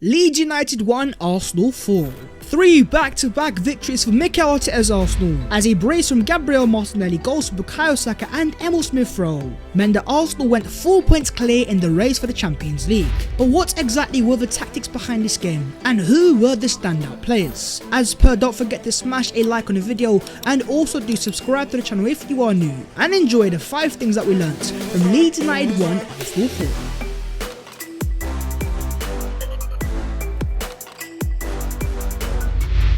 Leeds United 1, Arsenal 4. 3 back-to-back victories for Mikel Arteta's Arsenal, as a brace from Gabriel Martinelli, goals for Bukayo Saka and Emile Smith Rowe meant that Arsenal went 4 points clear in the race for the Champions League. But what exactly were the tactics behind this game, and who were the standout players? As per, don't forget to smash a like on the video and also do subscribe to the channel if you are new, and enjoy the 5 things that we learnt from Leeds United 1, Arsenal 4.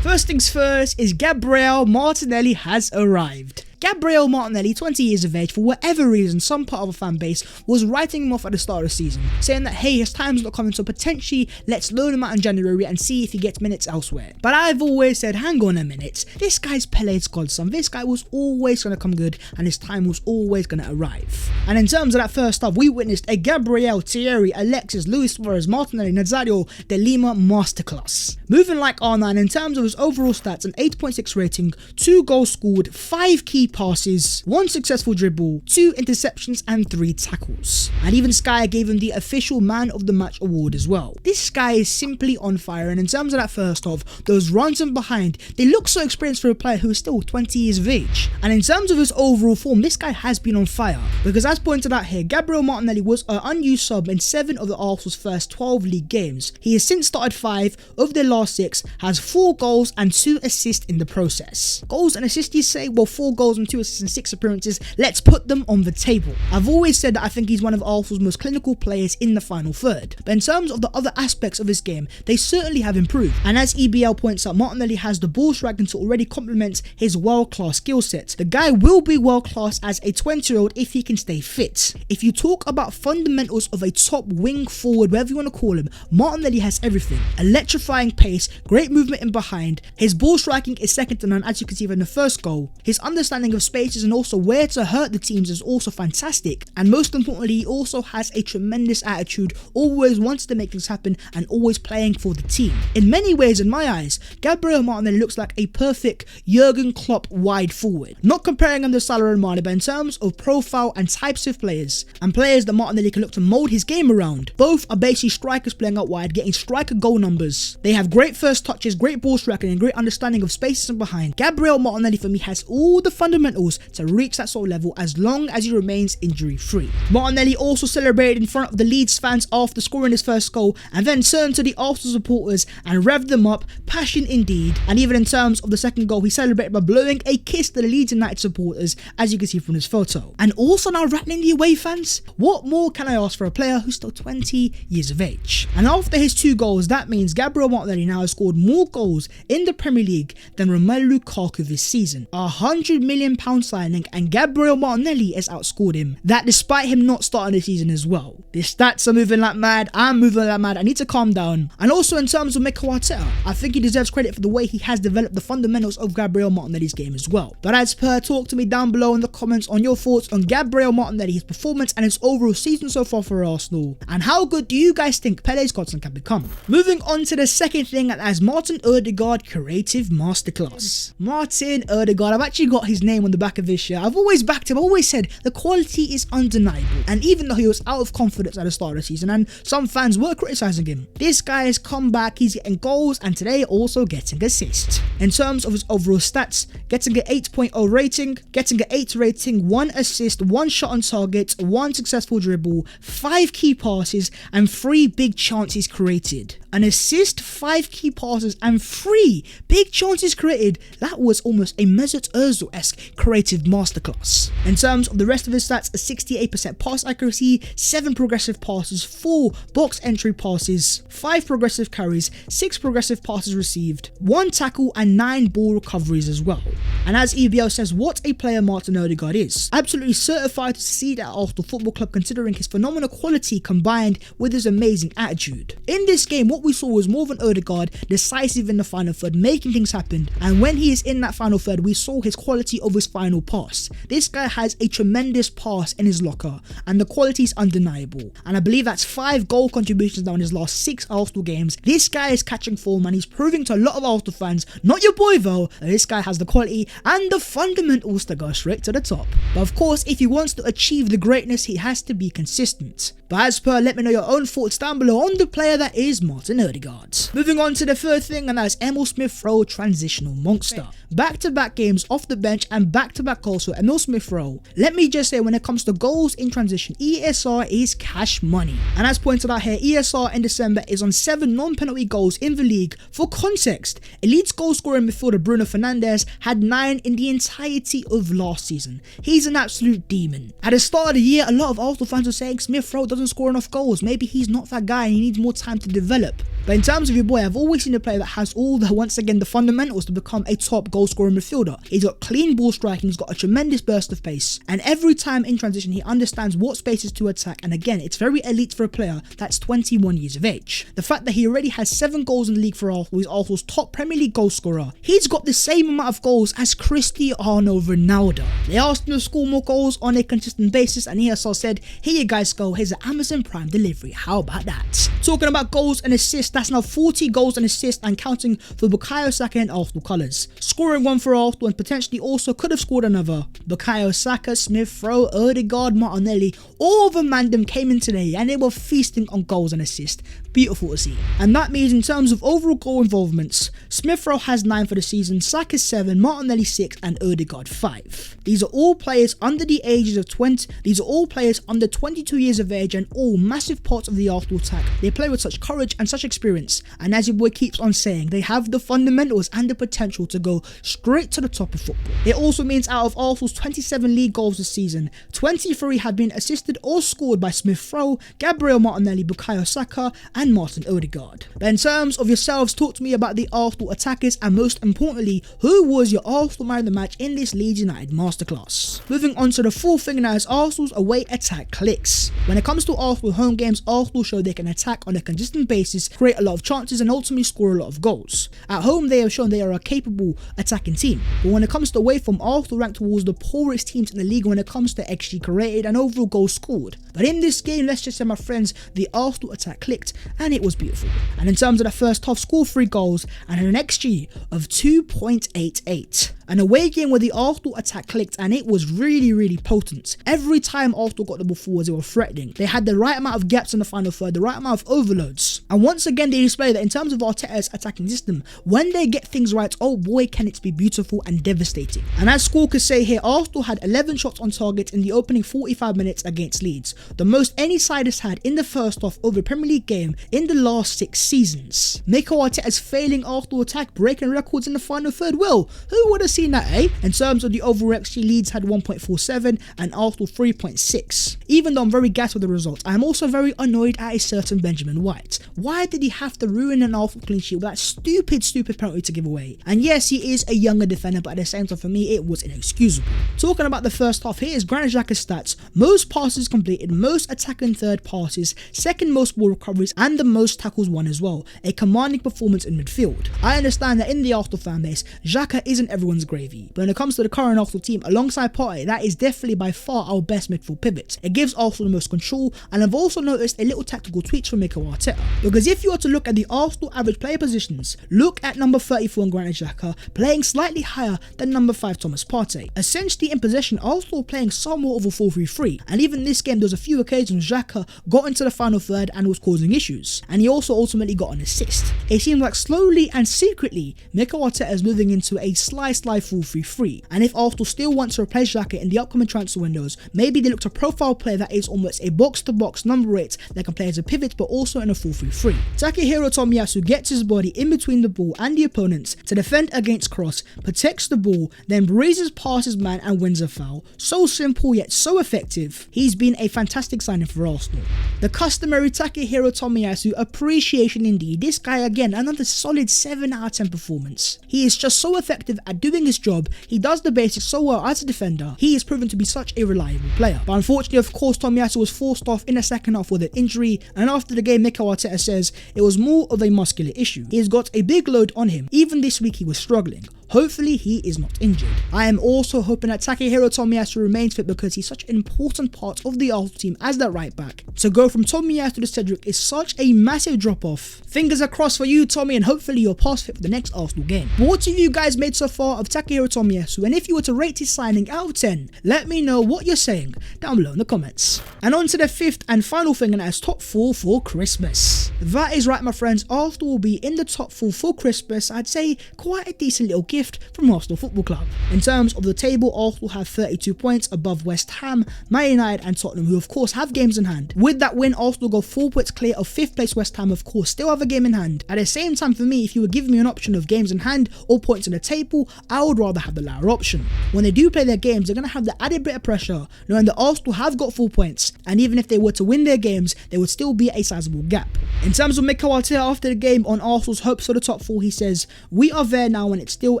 First things first is Gabriel Martinelli has arrived. Gabriel Martinelli, 20 years of age, for whatever reason, some part of a fan base was writing him off at the start of the season, saying that hey, his time's not coming, so potentially let's loan him out in January and see if he gets minutes elsewhere. But I've always said, hang on a minute, this guy's Pele's godson, this guy was always going to come good and his time was always going to arrive. And in terms of that first half, we witnessed a Gabriel, Thierry, Alexis, Luis Suarez, Martinelli, Nazario, De Lima masterclass. Moving like R9, in terms of his overall stats, an 8.6 rating, 2 goals scored, 5 key passes, 1 successful dribble, 2 interceptions and 3 tackles. And even Sky gave him the official man of the match award as well. This guy is simply on fire, and in terms of that first half, those runs and behind, they look so experienced for a player who is still 20 years of age. And in terms of his overall form, this guy has been on fire, because as pointed out here, Gabriel Martinelli was an unused sub in 7 of the Arsenal's first 12 league games. He has since started 5 of their last 6, has 4 goals and 2 assists in the process. Goals and assists, you say? Well, 4 goals and 2 assists in 6 appearances, let's put them on the table. I've always said that I think he's one of Arsenal's most clinical players in the final third, but in terms of the other aspects of his game, they certainly have improved. And as EBL points out, Martinelli has the ball striking to already complement his world-class skill set. The guy will be world-class as a 20-year-old if he can stay fit. If you talk about fundamentals of a top wing forward, whatever you want to call him, Martinelli has everything. Electrifying pace, great movement in behind, his ball striking is second to none, as you can see from the first goal. His understanding of spaces and also where to hurt the teams is also fantastic, and most importantly, he also has a tremendous attitude, always wants to make things happen and always playing for the team. In many ways, in my eyes, Gabriel Martinelli looks like a perfect Jurgen Klopp wide forward. Not comparing him to Salah and Mane, but in terms of profile and types of players, and players that Martinelli can look to mold his game around. Both are basically strikers playing out wide, getting striker goal numbers. They have great first touches, great ball striking and great understanding of spaces and behind. Gabriel Martinelli for me has all the fundamentals to reach that sort of level as long as he remains injury free. Martinelli also celebrated in front of the Leeds fans after scoring his first goal, and then turned to the Arsenal supporters and revved them up, passion indeed. And even in terms of the second goal, he celebrated by blowing a kiss to the Leeds United supporters, as you can see from this photo. And also now rattling the away fans. What more can I ask for a player who's still 20 years of age? And after his 2 goals, that means Gabriel Martinelli now has scored more goals in the Premier League than Romelu Lukaku this season. A £100 million signing, and Gabriel Martinelli has outscored him. That despite him not starting the season as well. The stats are moving like mad, I'm moving like mad, I need to calm down. And also in terms of Mikel Arteta, I think he deserves credit for the way he has developed the fundamentals of Gabriel Martinelli's game as well. But as per, talk to me down below in the comments on your thoughts on Gabriel Martinelli, his performance and his overall season so far for Arsenal. And how good do you guys think Pele's godson can become? Moving on to the second thing, that is Martin ODEGAARD creative masterclass. Martin ODEGAARD, I've actually got his name on the back of his shirt. I've always backed him, I've always said the quality is undeniable. And even though he was out of confidence at the start of the season and some fans were criticising him, this guy has come back, he's getting goals and today also getting assists. In terms of his overall stats, getting an 8.0 rating, getting an 8 rating, 1 assist, 1 shot on target, 1 successful dribble, 5 key passes and 3 big chances created. An assist, 5 key passes and 3 big chances created. That was almost a Mesut Ozil-esque creative masterclass. In terms of the rest of his stats, a 68% pass accuracy, 7 progressive passes, 4 box entry passes, 5 progressive carries, 6 progressive passes received, 1 tackle and 9 ball recoveries as well. And as EBL says, what a player Martin ODEGAARD is. Absolutely certified to succeed at Arsenal Football Club, considering his phenomenal quality combined with his amazing attitude. In this game, what we saw was more than ODEGAARD decisive in the final third, making things happen, and when he is in that final third, we saw his quality of his final pass. This guy has a tremendous pass in his locker, and the quality is undeniable. And I believe that's 5 goal contributions now in his last 6 Arsenal games. This guy is catching form, and he's proving to a lot of Arsenal fans, not your boy though, that this guy has the quality and the fundamentals to go straight to the top. But of course, if he wants to achieve the greatness, he has to be consistent. But as per, let me know your own thoughts down below on the player that is Martin Odegaard. Moving on to the third thing, and that is Emile Smith Rowe, transitional monster. Back-to-back games off the bench and back-to-back goals for Emile Smith Rowe. Let me just say, when it comes to goals in transition, ESR is cash money. And as pointed out here, ESR in December is on 7 non-penalty goals in the league. For context, Leeds goal scorer midfielder Bruno Fernandes had 9 in the entirety of last season. He's an absolute demon. At the start of the year, a lot of Arsenal fans were saying Smith Rowe doesn't score enough goals. Maybe he's not that guy and he needs more time to develop. But in terms of your boy, I've always seen a player that has all the, once again, the fundamentals to become a top goal scorer midfielder. He's got clean ball striking, he's got a tremendous burst of pace, and every time in transition he understands what spaces to attack, and again, it's very elite for a player that's 21 years of age. The fact that he already has 7 goals in the league for Arsenal, he's Arsenal's top Premier League goal scorer. He's got the same amount of goals as Cristiano Ronaldo. They asked him to score more goals on a consistent basis, and he has said, here you guys go, here's an Amazon Prime delivery. How about that? Talking about goals and assists, that's now 40 goals and assists and counting for Bukayo Saka in Arsenal colours. Scoring one for Arsenal and potentially also could have scored another. Bukayo Saka, Smith Rowe, Odegaard, Martinelli, all of them random came in today and they were feasting on goals and assists. Beautiful to see. And that means in terms of overall goal involvements, Smith Rowe has 9 for the season, Saka 7, Martinelli 6 and Odegaard 5. These are all players under the ages of 20, these are all players under 22 years of age and all massive parts of the Arsenal attack. They play with such courage and such experience, and as your boy keeps on saying, they have the fundamentals and the potential to go straight to the top of football. It also means out of Arsenal's 27 league goals this season, 23 have been assisted or scored by Smith Rowe, Gabriel Martinelli, Bukayo Saka and Martin Odegaard. But in terms of yourselves, talk to me about the Arsenal attackers and most importantly, who was your Arsenal man of the match in this Leeds United masterclass. Moving on to the fourth thing now is Arsenal's away attack clicks. When it comes to Arsenal home games, Arsenal show they can attack on a consistent basis, create a lot of chances and ultimately score a lot of goals. At home they have shown they are a capable attacking team, but when it comes to away from, Arsenal ranked towards the poorest teams in the league when it comes to XG created and overall goals scored. But in this game, let's just say my friends, the Arsenal attack clicked and it was beautiful. And in terms of the first half, scored 3 goals and an XG of 2.88. An away game where the Arsenal attack clicked and it was really potent. Every time Arsenal got the ball forwards, they were threatening. They had the right amount of gaps in the final third, the right amount of overloads. And once again, they display that in terms of Arteta's attacking system, when they get things right, oh boy, can it be beautiful and devastating. And as Score could say here, Arsenal had 11 shots on target in the opening 45 minutes against Leeds, the most any side has had in the first half of a Premier League game in the last 6 seasons. Mikel Arteta's failing Arsenal attack, breaking records in the final third. Well, who would have seen that, eh? In terms of the overall XG, Leeds had 1.47 and Arsenal 3.6. Even though I'm very gassed with the results, I am also very annoyed at a certain Benjamin White. Why did he have to ruin an Arsenal clean sheet with that stupid penalty to give away? And yes, he is a younger defender, but at the same time for me, it was inexcusable. Talking about the first half, here is Granit Xhaka's stats: most passes completed, most attacking third passes, second most ball recoveries and the most tackles won as well. A commanding performance in midfield. I understand that in the Arsenal fan base, Xhaka isn't everyone's gravy, but when it comes to the current Arsenal team, alongside Partey, that is definitely by far our best midfield pivot. It gives Arsenal the most control, and I've also noticed a little tactical tweaks from Mikel Arteta, because if you are to look at the Arsenal average player positions, look at number 34 in Granit Xhaka playing slightly higher than number 5 Thomas Partey. Essentially in possession, Arsenal playing somewhat of a 4-3-3, and even this game there was a few occasions Xhaka got into the final third and was causing issues, and he also ultimately got an assist. It seems like slowly and secretly Mikel Arteta is moving into a slide 4-3-3, and if Arsenal still want to replace Xhaka in the upcoming transfer windows, maybe they look to profile player that is almost a box-to-box number 8 that can play as a pivot but also in a 4-3-3. Takehiro Tomiyasu gets his body in between the ball and the opponents to defend against cross, protects the ball, then breezes past his man and wins a foul. So simple yet so effective. He's been a fantastic signing for Arsenal. The customary Takehiro Tomiyasu appreciation indeed. This guy again, another solid 7 out of 10 performance. He is just so effective at doing his job. He does the basics so well as a defender. He is proven to be such a reliable player. But unfortunately, of course, Tomiyasu was forced off in the second half with an injury, and after the game, Mikel Arteta says it was more of a muscular issue. He has got a big load on him. Even this week he was struggling. Hopefully he is not injured. I am also hoping that Takehiro Tomiyasu remains fit because he's such an important part of the Arsenal team as that right back. To go from Tomiyasu to Cedric is such a massive drop off. Fingers are crossed for you, Tommy, and hopefully you're past fit for the next Arsenal game. But what have you guys made so far of of Takehiro Tomiyasu, and if you were to rate his signing out of 10, let me know what you're saying down below in the comments. And on to the fifth and final thing, and that's top 4 for Christmas. That is right, my friends, Arsenal will be in the top 4 for Christmas. I'd say quite a decent little gift from Arsenal Football Club. In terms of the table, Arsenal have 32 points above West Ham, Man United and Tottenham, who of course have games in hand. With that win, Arsenal go 4 points clear of 5th place West Ham, of course still have a game in hand. At the same time, for me, if you were giving me an option of games in hand or points in the table, I would rather have the latter option. When they do play their games, they're going to have the added bit of pressure knowing that Arsenal have got 4 points, and even if they were to win their games, there would still be a sizable gap. In terms of Mikel Arteta after the game on Arsenal's hopes for the top 4, he says, "We are there now and it's still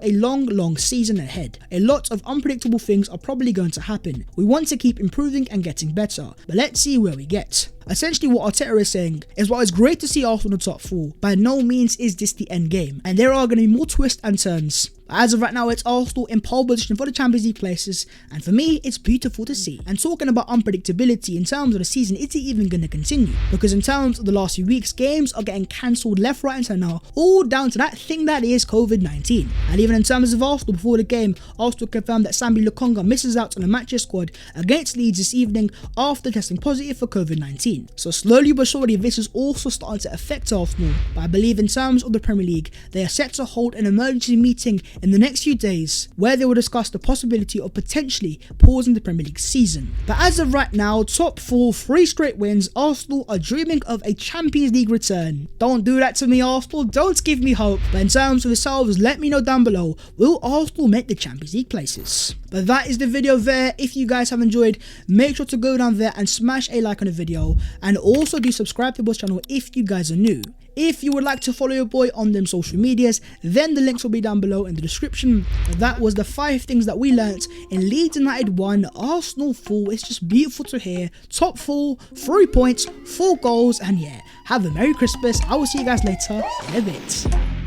a long season ahead. A lot of unpredictable things are probably going to happen. We want to keep improving and getting better, but let's see where we get." Essentially what Arteta is saying is, while it's great to see Arsenal in the top 4, by no means is this the end game, and there are going to be more twists and turns. As of right now, it's Arsenal in pole position for the Champions League places, and for me, it's beautiful to see. And talking about unpredictability in terms of the season, is it even going to continue? Because in terms of the last few weeks, games are getting cancelled left, right and centre, all down to that thing that is COVID-19. And even in terms of Arsenal, before the game, Arsenal confirmed that Sambi Lokonga misses out on the matches squad against Leeds this evening after testing positive for COVID-19. So slowly but surely, this is also starting to affect Arsenal, but I believe in terms of the Premier League, they are set to hold an emergency meeting in the next few days where they will discuss the possibility of potentially pausing the Premier League season. But as of right now, top 4, 3 straight wins, Arsenal are dreaming of a Champions League return. Don't do that to me, Arsenal, don't give me hope. But in terms of yourselves, let me know down below, will Arsenal make the Champions League places? But that is the video there. If you guys have enjoyed, make sure to go down there and smash a like on the video, and also do subscribe to this channel if you guys are new. If you would like to follow your boy on them social medias, then the links will be down below in the description. But that was the 5 things that we learnt in Leeds United 1, Arsenal 4. It's just beautiful to hear. Top 4, 3 points, 4 goals, and yeah, have a Merry Christmas. I will see you guys later in a bit.